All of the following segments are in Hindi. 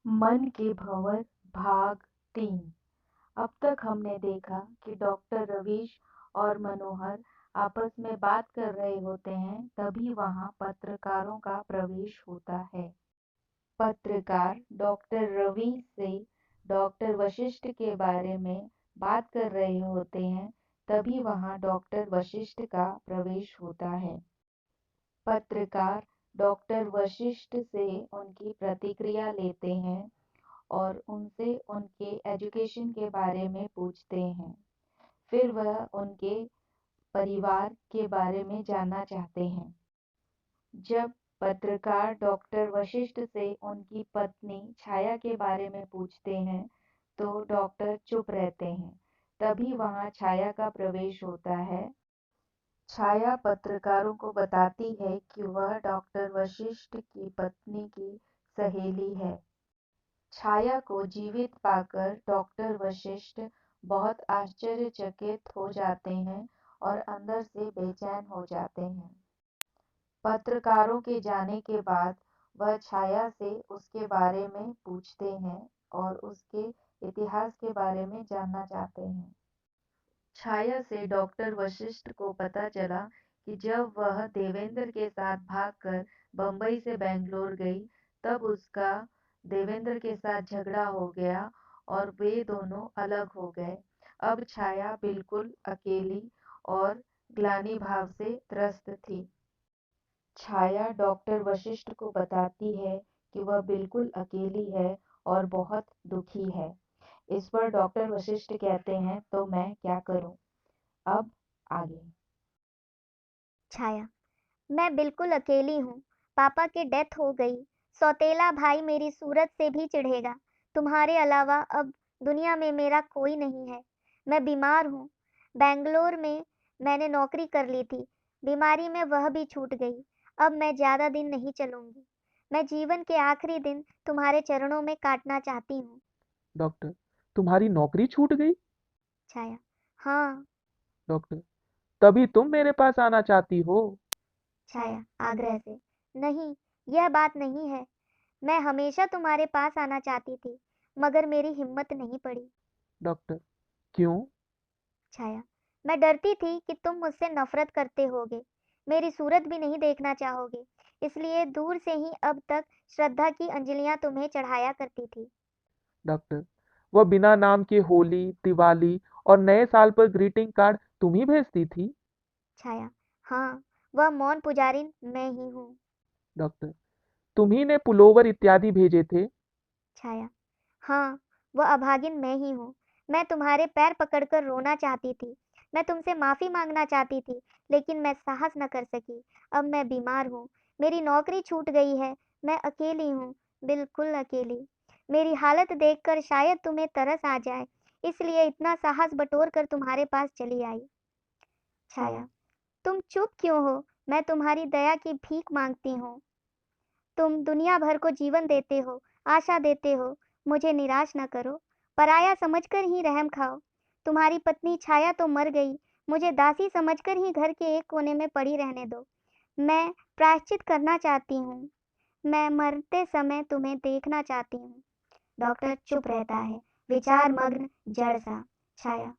मन के भंवर भाग 3। अब तक हमने देखा कि डॉक्टर रवीश और मनोहर आपस में बात कर रहे होते हैं, तभी वहां पत्रकारों का प्रवेश होता है। पत्रकार डॉक्टर रवि से डॉक्टर वशिष्ठ के बारे में बात कर रहे होते हैं, तभी वहां डॉक्टर वशिष्ठ का प्रवेश होता है। पत्रकार डॉक्टर वशिष्ठ से उनकी प्रतिक्रिया लेते हैं और उनसे उनके एजुकेशन के बारे में पूछते हैं। फिर वह उनके परिवार के बारे में जानना चाहते हैं। जब पत्रकार डॉक्टर वशिष्ठ से उनकी पत्नी छाया के बारे में पूछते हैं, तो डॉक्टर चुप रहते हैं। तभी वहां छाया का प्रवेश होता है। छाया पत्रकारों को बताती है कि वह डॉक्टर वशिष्ठ की पत्नी की सहेली है। छाया को जीवित पाकर डॉक्टर वशिष्ठ बहुत आश्चर्यचकित हो जाते हैं और अंदर से बेचैन हो जाते हैं। पत्रकारों के जाने के बाद वह छाया से उसके बारे में पूछते हैं और उसके इतिहास के बारे में जानना चाहते हैं। छाया से डॉक्टर वशिष्ठ को पता चला कि जब वह देवेंद्र के साथ भागकर बंबई से बेंगलोर गई, तब उसका देवेंद्र के साथ झगड़ा हो गया और वे दोनों अलग हो गए। अब छाया बिल्कुल अकेली और ग्लानि भाव से त्रस्त थी। छाया डॉक्टर वशिष्ठ को बताती है कि वह बिल्कुल अकेली है और बहुत दुखी है। इस पर डॉक्टर वशिष्ठ कहते हैं, तो मैं क्या करूं? अब आगे। छाया, मैं बिल्कुल अकेली हूँ। पापा की डेथ हो गई। सौतेला भाई मेरी सूरत से भी चिढ़ेगा। तुम्हारे अलावा अब दुनिया में मेरा कोई नहीं है। मैं बीमार हूँ। बेंगलोर में मैंने नौकरी कर ली थी। बीमारी में वह भी छूट गई। अब मैं ज़्यादा दिन नहीं चलूँगी। मैं जीवन के आखिरी दिन तुम्हारे चरणों में काटना चाहती हूँ। डॉक्टर, तुम्हारी नौकरी छूट गई? छाया, हाँ। डॉक्टर, तभी तुम मेरे पास आना चाहती हो? छाया आग्रह से, नहीं, यह बात नहीं है। मैं हमेशा तुम्हारे पास आना चाहती थी, मगर मेरी हिम्मत नहीं पड़ी। डॉक्टर, क्यों? छाया, मैं डरती थी कि तुम मुझसे नफरत करते होगे, मेरी सूरत भी नहीं देखना चाहोगे, इसलिए दूर से ही अब तक श्रद्धा की अंजलियां तुम्हें चढ़ाया करती थी। डॉक्टर, वह बिना नाम के होली, दिवाली और नए साल पर ग्रीटिंग कार्ड तुम ही भेजती थी? छाया, हाँ, वह मौन पुजारी मैं ही हूँ। डॉक्टर, तुम्ही ने पुलोवर इत्यादि भेजे थे? छाया, हाँ, वह अभागिन मैं ही हूँ। मैं तुम्हारे पैर पकड़कर रोना चाहती थी। मैं तुमसे माफ़ी मांगना चाहती थी, लेकिन मैं साहस न कर सकी। अब मैं बीमार हूँ। मेरी नौकरी छूट गई है। मैं अकेली हूँ, बिल्कुल अकेली। मेरी हालत देखकर शायद तुम्हें तरस आ जाए, इसलिए इतना साहस बटोर कर तुम्हारे पास चली आई। छाया, तुम चुप क्यों हो? मैं तुम्हारी दया की भीख मांगती हूँ। तुम दुनिया भर को जीवन देते हो, आशा देते हो, मुझे निराश न करो। पराया समझकर ही रहम खाओ। तुम्हारी पत्नी छाया तो मर गई, मुझे दासी समझकर ही घर के एक कोने में पड़ी रहने दो। मैं प्रायश्चित करना चाहती हूँ। मैं मरते समय तुम्हें देखना चाहती हूँ। डॉक्टर चुप रहता है, विचार मग्न, जड़ सा। छाया,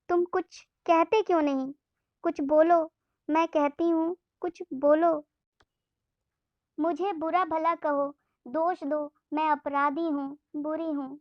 तुम कुछ कहते क्यों नहीं? कुछ बोलो। मैं कहती हूँ, कुछ बोलो। मुझे बुरा भला कहो, दोष दो, मैं अपराधी हूँ, बुरी हूँ।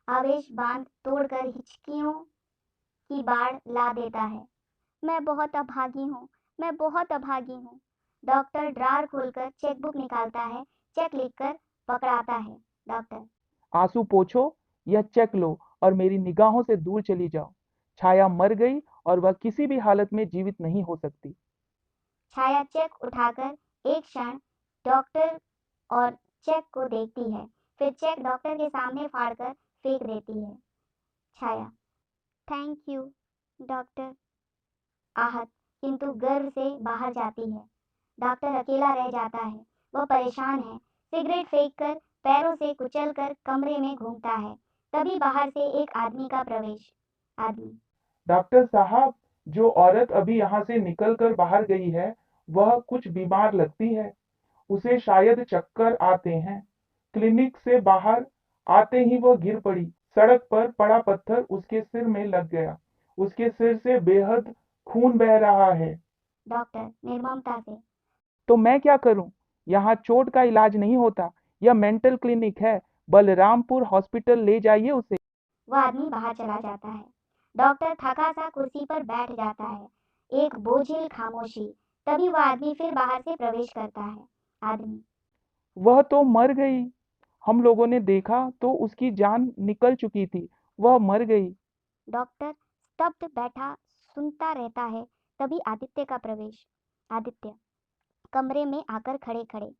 आवेश बांध तोड़कर हिचकियों की बाढ़ ला देता है। मैं बहुत अभागी हूँ, मैं बहुत अभागी हूँ। डॉक्टर ड्रार खोलकर चेकबुक निकालता है, चेक लिखकर पकड़ाता है। डॉक्टर, आंसू पोछो, यह चेक लो और मेरी निगाहों से दूर चली जाओ। छाया मर गई और वह किसी भी हालत में जीवित नहीं हो सकती। छाया चेक उठाकर एक क्षण डॉक्टर और चेक को देखती है, फिर चेक डॉक्टर के सामने फाड़कर फेंक देती है। छाया, थैंक यू डॉक्टर। आहत किंतु गर्व से बाहर जाती है। डॉक्टर अकेला रह जाता है। वह परेशान है। सिगरेट फेंक कर पैरों से कुचल कर कमरे में घूमता है। तभी बाहर से एक आदमी का प्रवेश। आदमी, डॉक्टर साहब, जो औरत अभी यहाँ से निकल कर बाहर गई है, वह कुछ बीमार लगती है। उसे शायद चक्कर आते हैं। क्लिनिक से बाहर आते ही वह गिर पड़ी। सड़क पर पड़ा पत्थर उसके सिर में लग गया। उसके सिर से बेहद खून बह रहा है। डॉक्टर निर्ममता से। तो मैं क्या करूं? यहाँ चोट का इलाज नहीं होता। यह मेंटल क्लिनिक है। बलरामपुर हॉस्पिटल ले जाइए उसे। वह आदमी बाहर चला जाता है। डॉक्टर थका सा कुर्सी पर बैठ जाता है। एक बोझिल खामोशी। तभी वह आदमी फिर बाहर से प्रवेश करता है। आदमी। वह तो मर गई। हम लोगों ने देखा तो उसकी जान निकल चुकी थी। वह मर गई। डॉक्टर स्तब्ध बैठा सुनता रहता है। तभी आदित्य का प्रवेश। आदित्य कमरे में आकर खड़े खड़े।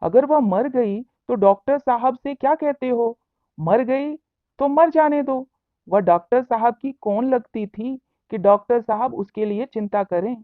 अगर वह मर गई तो डॉक्टर साहब से क्या कहते हो? मर गई तो मर जाने दो। वह डॉक्टर साहब की कौन लगती थी कि डॉक्टर साहब उसके लिए चिंता करें?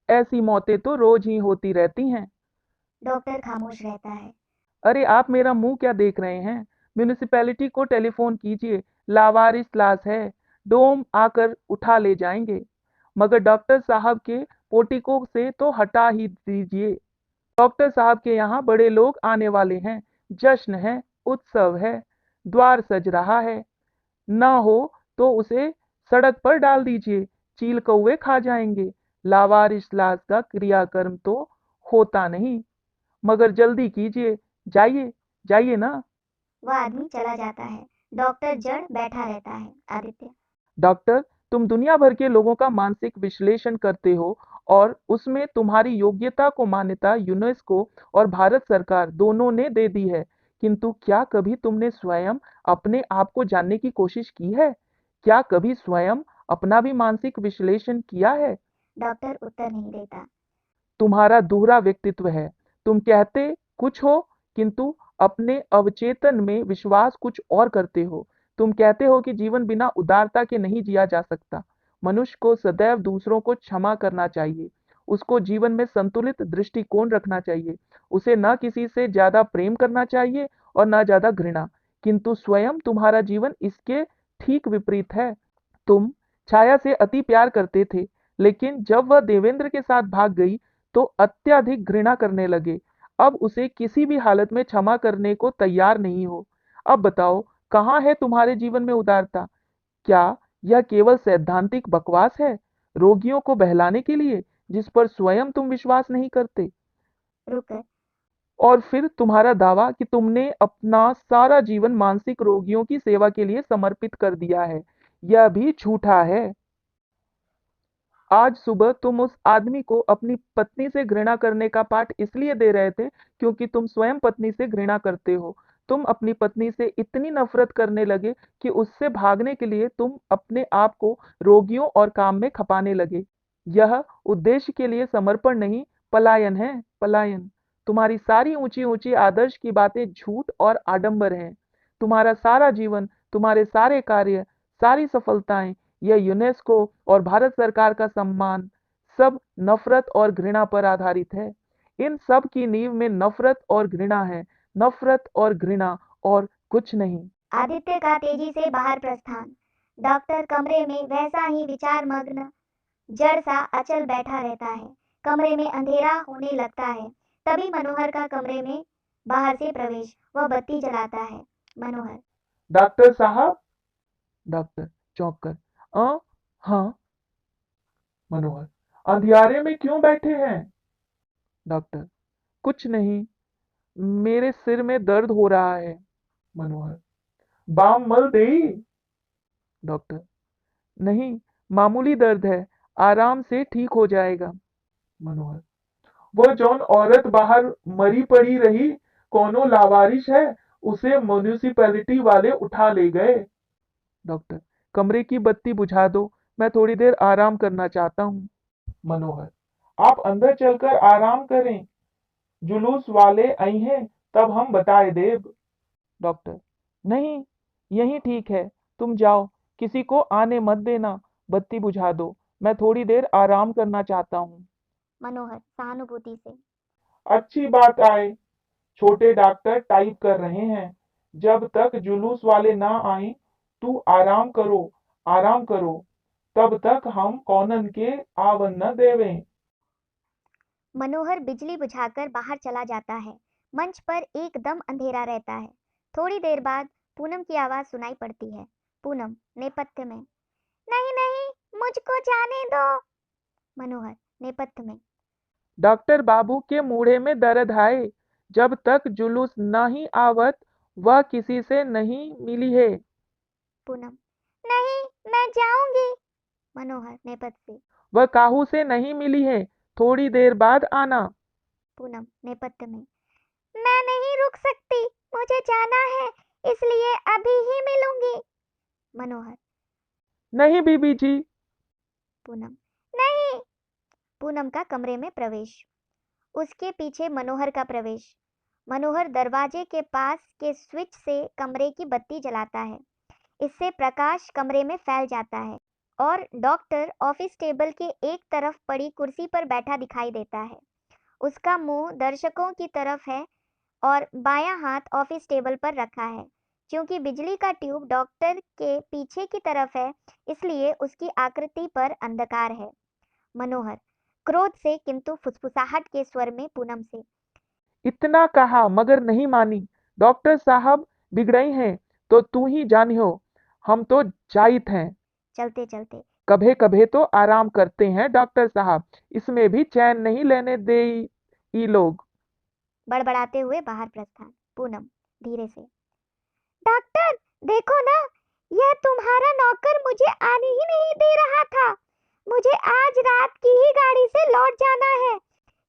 ऐसी मौतें तो रोज ही होती रहती हैं। डॉक्टर खामोश रहता है। अरे आप मेरा मुंह क्या देख रहे हैं? म्यूनिसिपैलिटी को टेलीफोन कीजिए। लावारिस लाश है। डोम आकर उठा ले जाएंगे। मगर डॉक्टर साहब के पोर्टिको से तो हटा ही दीजिए। डॉक्टर साहब के यहाँ बड़े लोग आने वाले हैं। जश्न है, उत्सव है, द्वार सज रहा है। ना हो तो उसे सड़क पर डाल दीजिए। चील कौवे खा जाएंगे। लावारिस लाश का क्रियाकर्म तो होता नहीं। मगर जल्दी कीजिए। जाइए, जाइए ना। वह आदमी चला जाता है। डॉक्टर जड़ बैठा रहता है। आदित्य। डॉक्टर, तुम दुनिया भर के लोगों का मानसिक विश्लेषण करते हो और उसमें तुम्हारी योग्यता को मान्यता यूनेस्को और भारत सरकार दोनों ने दे दी है। किंतु क्या कभी तुमने स्वयं अपने आप को जानने की कोशिश की है? क्या कभी स्वयं अपना भी मानसिक विश्लेषण किया है? डॉक्टर उत्तर नहीं देता। तुम्हारा दोहरा व्यक्तित्व है। तुम कहते कुछ हो किंतु अपने अवचेतन में विश्वास कुछ और करते हो। तुम कहते हो कि जीवन बिना उदारता के नहीं जिया जा सकता। मनुष्य को सदैव दूसरों को क्षमा करना चाहिए। उसको जीवन में संतुलित दृष्टिकोण रखना चाहिए। उसे न किसी से ज्यादा प्रेम करना चाहिए और न ज्यादा घृणा। किंतु स्वयं तुम्हारा जीवन इसके ठीक विपरीत है। तुम छाया से अति प्यार करते थे, लेकिन जब वह देवेंद्र के साथ भाग गई तो अत्यधिक घृणा करने लगे। अब उसे किसी भी हालत में क्षमा करने को तैयार नहीं हो। अब बताओ, कहाँ है तुम्हारे जीवन में उदारता? क्या यह केवल सैद्धांतिक बकवास है, रोगियों को बहलाने के लिए, जिस पर स्वयं तुम विश्वास नहीं करते? रुक। और फिर तुम्हारा दावा कि तुमने अपना सारा जीवन मानसिक रोगियों की सेवा के लिए समर्पित कर दिया है, यह भी झूठा है। आज सुबह तुम उस आदमी को अपनी पत्नी से घृणा करने का पाठ इसलिए दे रहे थे क्योंकि तुम स्वयं पत्नी से घृणा करते हो। तुम अपनी पत्नी से इतनी नफरत करने लगे कि उससे भागने के लिए तुम अपने आप को रोगियों और काम में खपाने लगे। यह उद्देश्य के लिए समर्पण नहीं, पलायन है, पलायन। तुम्हारी सारी ऊंची ऊंची आदर्श की बातें झूठ और आडंबर हैं। तुम्हारा सारा जीवन, तुम्हारे सारे कार्य, सारी सफलताएं, यह यूनेस्को और भारत सरकार का सम्मान, सब नफरत और घृणा पर आधारित है। इन सब की नींव में नफरत और घृणा है। नफरत और घृणा, और कुछ नहीं। आदित्य का तेजी से बाहर प्रस्थान। डॉक्टर कमरे में वैसा ही विचार मग्न जड़ सा अचल बैठा रहता है। कमरे में अंधेरा होने लगता है। तभी मनोहर का कमरे में बाहर से प्रवेश। वह बत्ती जलाता है। मनोहर। डॉक्टर साहब। डॉक्टर चौंक कर, हाँ। मनोहर, अंधियारे में क्यों बैठे हैं? डॉक्टर, कुछ नहीं, मेरे सिर में दर्द हो रहा है। मनोहर, बाम मल देई? डॉक्टर, नहीं, मामूली दर्द है, आराम से ठीक हो जाएगा। मनोहर, वह जौन औरत बाहर मरी पड़ी रही, कोनो लावारिश है? उसे म्युनिसिपैलिटी वाले उठा ले गए। डॉक्टर, कमरे की बत्ती बुझा दो, मैं थोड़ी देर आराम करना चाहता हूँ। मनोहर, आप अंदर चलकर आराम करें। जुलूस वाले आई हैं तब हम बताए देब। डॉक्टर, नहीं, यही ठीक है। तुम जाओ, किसी को आने मत देना। बत्ती बुझा दो, मैं थोड़ी देर आराम करना चाहता हूँ। मनोहर सहानुभूति से। अच्छी बात आए। छोटे डॉक्टर टाइप कर रहे हैं। जब तक जुलूस वाले ना आए, तू आराम करो, आराम करो। तब तक हम कौनन के आवन न देवें। मनोहर बिजली बुझाकर बाहर चला जाता है। मंच पर एकदम अंधेरा रहता है। थोड़ी देर बाद पूनम की आवाज सुनाई पड़ती है। पूनम नेपथ्य में, नहीं नहीं, मुझको जाने दो। मनोहर नेपथ्य में, डॉक्टर बाबू के मूढ़े में दर्द है, जब तक जुलूस नहीं आवत वह किसी से नहीं मिली है। पूनम, नहीं, मैं जाऊंगी। मनोहर नेपथ्य से, वह काहू से नहीं मिली है, थोड़ी देर बाद आना। पूनम नेपथ्य में, मैं नहीं रुक सकती, मुझे जाना है, इसलिए अभी ही मिलूंगी। मनोहर, नहीं बीबी जी। पूनम, नहीं। पूनम का कमरे में प्रवेश, उसके पीछे मनोहर का प्रवेश। मनोहर दरवाजे के पास के स्विच से कमरे की बत्ती जलाता है। इससे प्रकाश कमरे में फैल जाता है और डॉक्टर ऑफिस टेबल के एक तरफ पड़ी कुर्सी पर बैठा दिखाई देता है। उसका मुंह दर्शकों की तरफ है और बायां हाथ ऑफिस टेबल पर रखा है। क्योंकि बिजली का ट्यूब डॉक्टर के पीछे की तरफ है, इसलिए उसकी आकृति पर अंधकार है। मनोहर क्रोध से किंतु फुसफुसाहट के स्वर में पूनम से, इतना कहा मगर नहीं मानी। डॉक्टर साहब बिगड़ई हैं तो तू ही जानी हो, हम तो जाइत हैं। चलते चलते, कभे कभे तो आराम करते हैं डॉक्टर साहब, इसमें भी चैन नहीं लेने दे ई लोग। बड़बड़ाते हुए बाहर प्रस्थान। पूनम धीरे से, डॉक्टर देखो ना, यह तुम्हारा नौकर मुझे आने ही नहीं दे रहा था। मुझे आज रात की ही गाड़ी से लौट जाना है,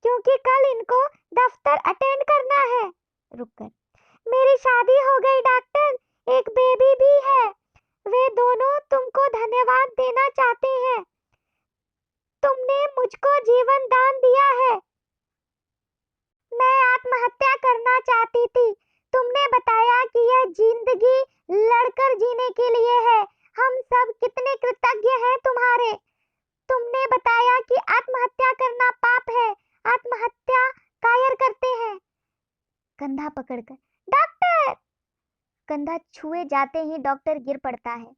क्योंकि कल इनको दफ्तर अटेंड करना है। रुककर, मेरी शादी हो गई डॉक्टर, एक बेबी भी है। वे दोनों तुमको धन्यवाद देना चाहते हैं। तुमने मुझको जीवन दान दिया है। मैं आत्महत्या करना चाहती थी। तुमने बताया कि यह जिंदगी लड़कर जीने के लिए है। हम सब कितने कृतज्ञ हैं तुम्हारे। तुमने बताया कि आत्महत्या करना पाप है, आत्महत्या कायर करते हैं। कंधा पकड़कर, डॉक्टर। कंधा छुए जाते ही डॉक्टर गिर पड़ता है।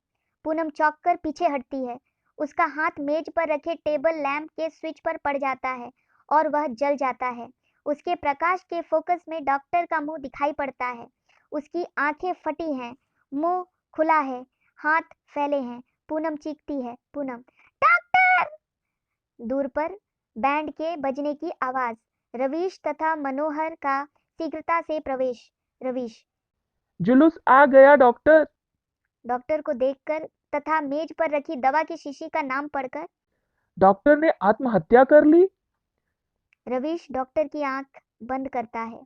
पूनम चौंक कर पीछे हटती है। उसका हाथ मेज पर रखे टेबल लैंप के स्विच पर पड़ जाता है और वह जल जाता है। उसके प्रकाश के फोकस में डॉक्टर का मुंह दिखाई पड़ता है। उसकी आंखें फटी हैं, मुंह खुला है, हाथ फैले हैं। पूनम चीखती है, पूनम, डॉक्टर। दूर पर बैंड के बजने की आवाज। रवीश तथा मनोहर का शीघ्रता से प्रवेश। रवीश जुलूस आ गया डॉक्टर। डॉक्टर को देखकर तथा मेज पर रखी दवा की शीशी का नाम पढ़कर, डॉक्टर ने आत्महत्या कर ली। रवीश डॉक्टर की आंख बंद करता है।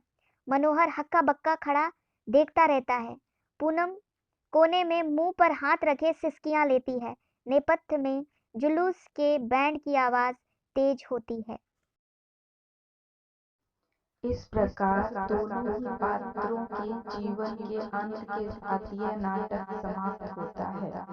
मनोहर हक्का बक्का खड़ा देखता रहता है। पूनम कोने में मुंह पर हाथ रखे सिसकियां लेती है। नेपथ्य में जुलूस के बैंड की आवाज तेज होती है। इस प्रकार दोनों ही पात्रों के जीवन के अंत के साथ यह नाटक समाप्त होता है।